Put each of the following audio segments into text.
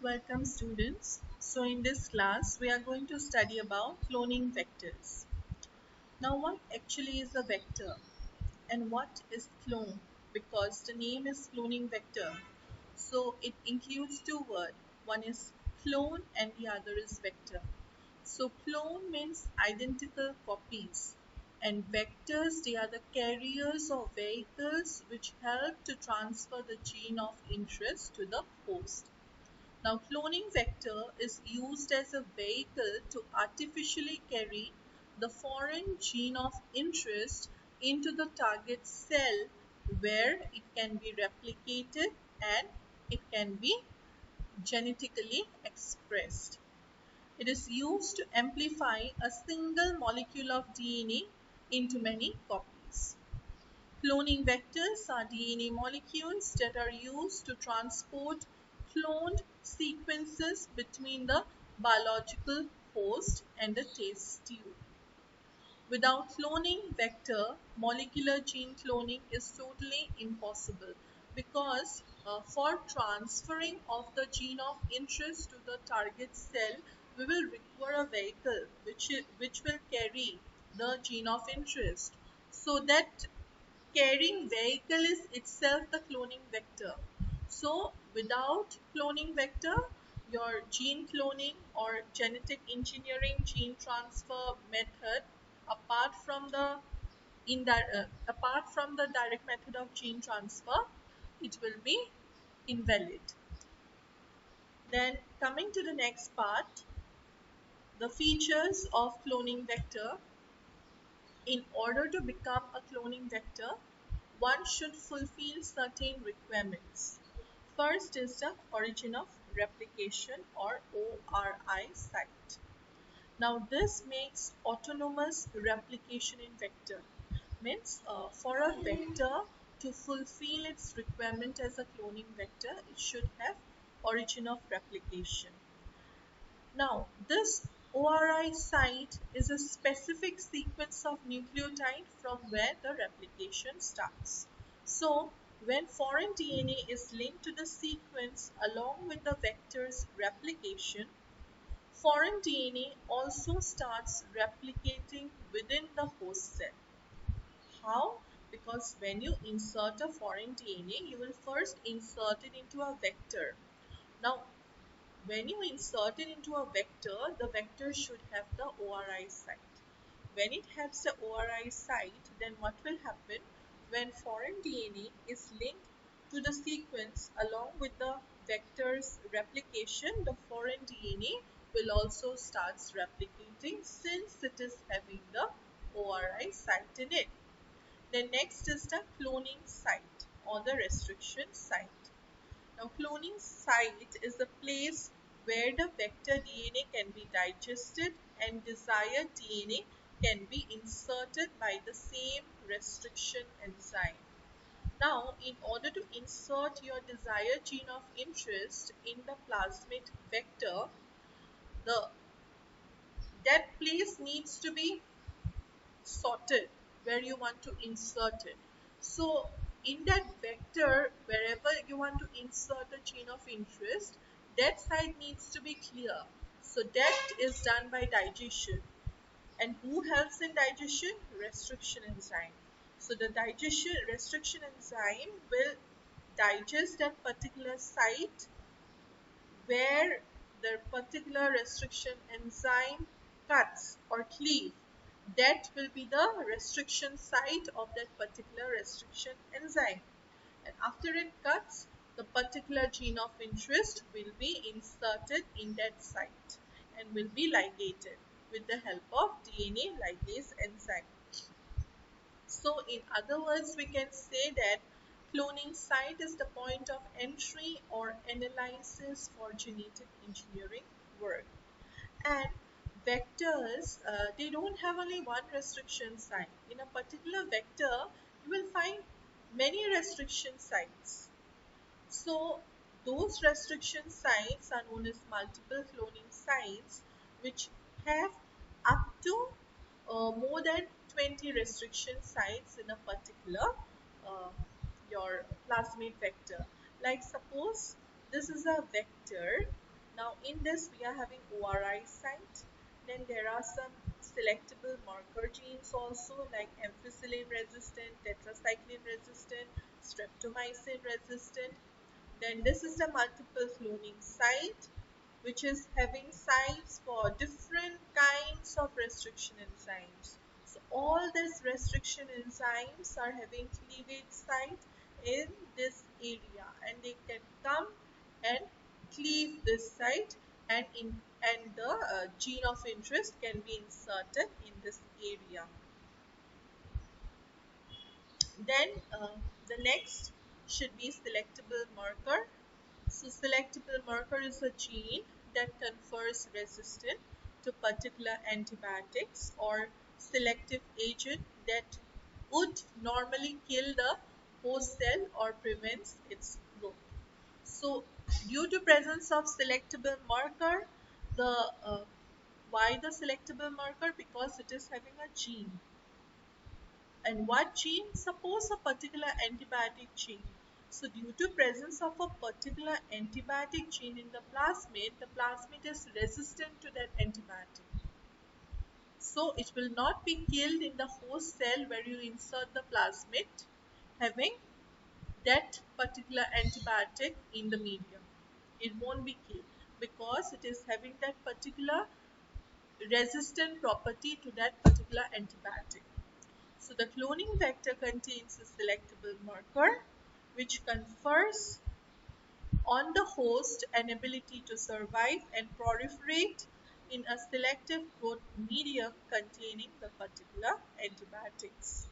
Welcome students. So in this class we are going to study about cloning vectors. Now what actually is a vector and what is clone? Because the name is cloning vector. So it includes two words. One is clone and the other is vector. So clone means identical copies and vectors, they are the carriers or vehicles which help to transfer the gene of interest to the host. Now, cloning vector is used as a vehicle to artificially carry the foreign gene of interest into the target cell where it can be replicated and it can be genetically expressed. It is used to amplify a single molecule of DNA into many copies. Cloning vectors are DNA molecules that are used to transport cloned sequences between the biological host and the test tube. Without cloning vector, molecular gene cloning is totally impossible because for transferring of the gene of interest to the target cell, we will require a vehicle which will carry the gene of interest. So that carrying vehicle is itself the cloning vector. So without cloning vector, your gene cloning or genetic engineering gene transfer method, apart from the apart from the direct method of gene transfer, it will be invalid. Then coming to the next part, the features of cloning vector. In order to become a cloning vector, one should fulfill certain requirements. First is the origin of replication or ORI site. Now this makes autonomous replication in vector. Means for a vector to fulfill its requirement as a cloning vector, it should have origin of replication. Now, this ORI site is a specific sequence of nucleotide from where the replication starts. So, when foreign DNA is linked to the sequence along with the vector's replication, foreign DNA also starts replicating within the host cell. How? Because when you insert a foreign DNA, you will first insert it into a vector. Now, when you insert it into a vector, the vector should have the ORI site. When it has the ORI site, then what will happen? When foreign DNA is linked to the sequence along with the vector's replication, the foreign DNA will also start replicating since it is having the ORI site in it. Then next is the cloning site or the restriction site. Now, cloning site is the place where the vector DNA can be digested and desired DNA can be inserted by the same restriction enzyme. Now, in order to insert your desired gene of interest in the plasmid vector, the that place needs to be sorted where you want to insert it. So in that vector, wherever you want to insert the gene of interest, that side needs to be clear. So that is done by digestion. And who helps in digestion? Restriction enzyme. So the digestion restriction enzyme will digest that particular site where the particular restriction enzyme cuts or cleave. That will be the restriction site of that particular restriction enzyme. And after it cuts, the particular gene of interest will be inserted in that site and will be ligated with the help of DNA ligase enzyme. So in other words, we can say that cloning site is the point of entry or analysis for genetic engineering work. And vectors, they don't have only one restriction site. In a particular vector, you will find many restriction sites. So those restriction sites are known as multiple cloning sites, which have up to more than 20 restriction sites in a particular uh, your plasmid vector. Like suppose this is a vector Now in this we are having ORI site. Then there are some selectable marker genes also, like ampicillin resistant, tetracycline resistant, streptomycin resistant. Then this is the multiple cloning site, which is having sites for different kinds of restriction enzymes. So all these restriction enzymes are having cleavage site in this area, and they can come and cleave this site, and the gene of interest can be inserted in this area. Then the next should be selectable marker. So selectable marker is a gene that confers resistance to particular antibiotics or selective agent that would normally kill the host cell or prevents its growth. So due to presence of selectable marker, the why the selectable marker? Because it is having a gene. And what gene? Suppose a particular antibiotic gene. So due to presence of a particular antibiotic gene in the plasmid, the plasmid is resistant to that antibiotic. So it will not be killed in the host cell where you insert the plasmid having that particular antibiotic in the medium. It won't be killed because it is having that particular resistant property to that particular antibiotic. So the cloning vector contains a selectable marker which confers on the host an ability to survive and proliferate in a selective growth medium containing the particular antibiotics.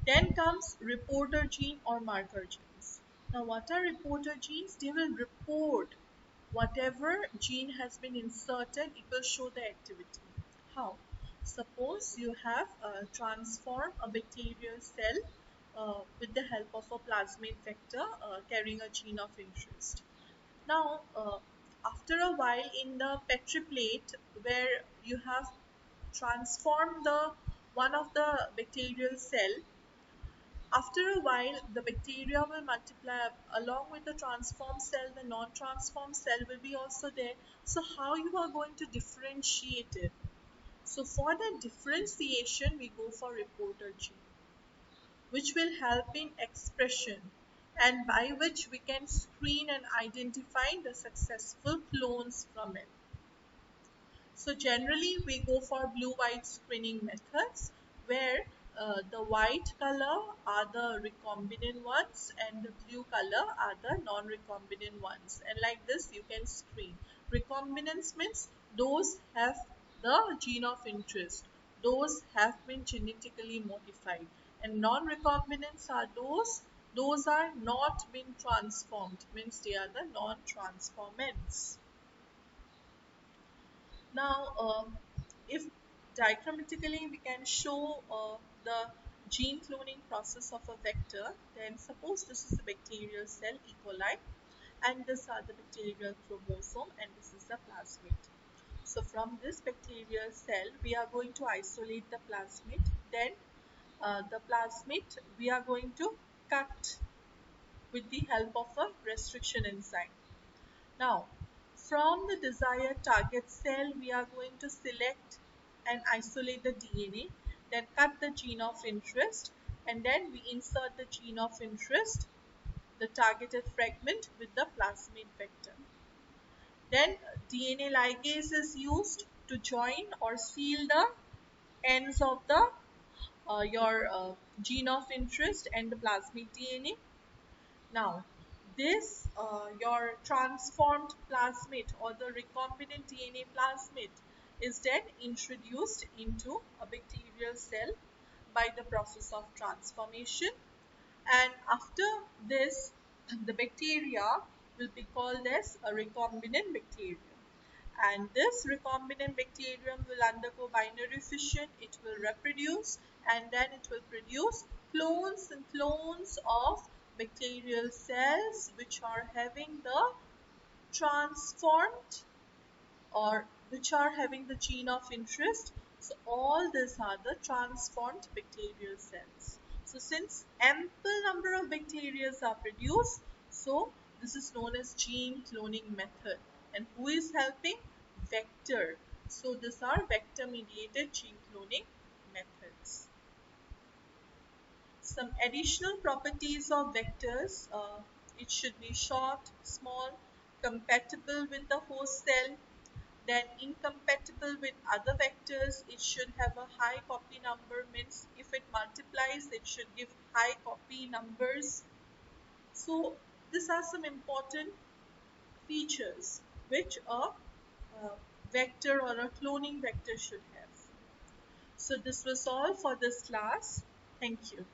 Then comes reporter gene or marker genes. Now what are reporter genes? They will report whatever gene has been inserted, it will show the activity. How? Suppose you have transformed a bacterial cell with the help of a plasmid vector carrying a gene of interest. Now, after a while in the Petri plate where you have transformed the one of the bacterial cell, after a while, the bacteria will multiply along with the transformed cell. The non-transformed cell will be also there. So how you are going to differentiate it? So for the differentiation, we go for reporter gene, which will help in expression and by which we can screen and identify the successful clones from it. So generally we go for blue-white screening methods where the white color are the recombinant ones and the blue color are the non-recombinant ones. And like this you can screen. Recombinants means those have the gene of interest. Those have been genetically modified. And non-recombinants are those are not been transformed, means they are the non-transformants. Now, if diagrammatically we can show the gene cloning process of a vector, then suppose this is a bacterial cell, E. coli, and this are the bacterial chromosome, and this is the plasmid. So from this bacterial cell, we are going to isolate the plasmid. Then the plasmid we are going to cut with the help of a restriction enzyme. Now, from the desired target cell, we are going to select and isolate the DNA, then cut the gene of interest, and then we insert the gene of interest, the targeted fragment with the plasmid vector. Then DNA ligase is used to join or seal the ends of the your gene of interest and the plasmid DNA. Now, this your transformed plasmid or the recombinant DNA plasmid is then introduced into a bacterial cell by the process of transformation, and after this the bacteria will be called as a recombinant bacterium, and this recombinant bacterium will undergo binary fission. It will reproduce and then it will produce clones and clones of bacterial cells which are having the transformed or which are having the gene of interest. So all these are the transformed bacterial cells. So since ample number of bacteria are produced, so this is known as gene cloning method, And who is helping? Vector. So these are vector mediated gene cloning methods. Some additional properties of vectors: it should be short, small, compatible with the host cell, then incompatible with other vectors. It should have a high copy number, means if it multiplies it should give high copy numbers. So these are some important features which a vector or a cloning vector should have. So this was all for this class. Thank you.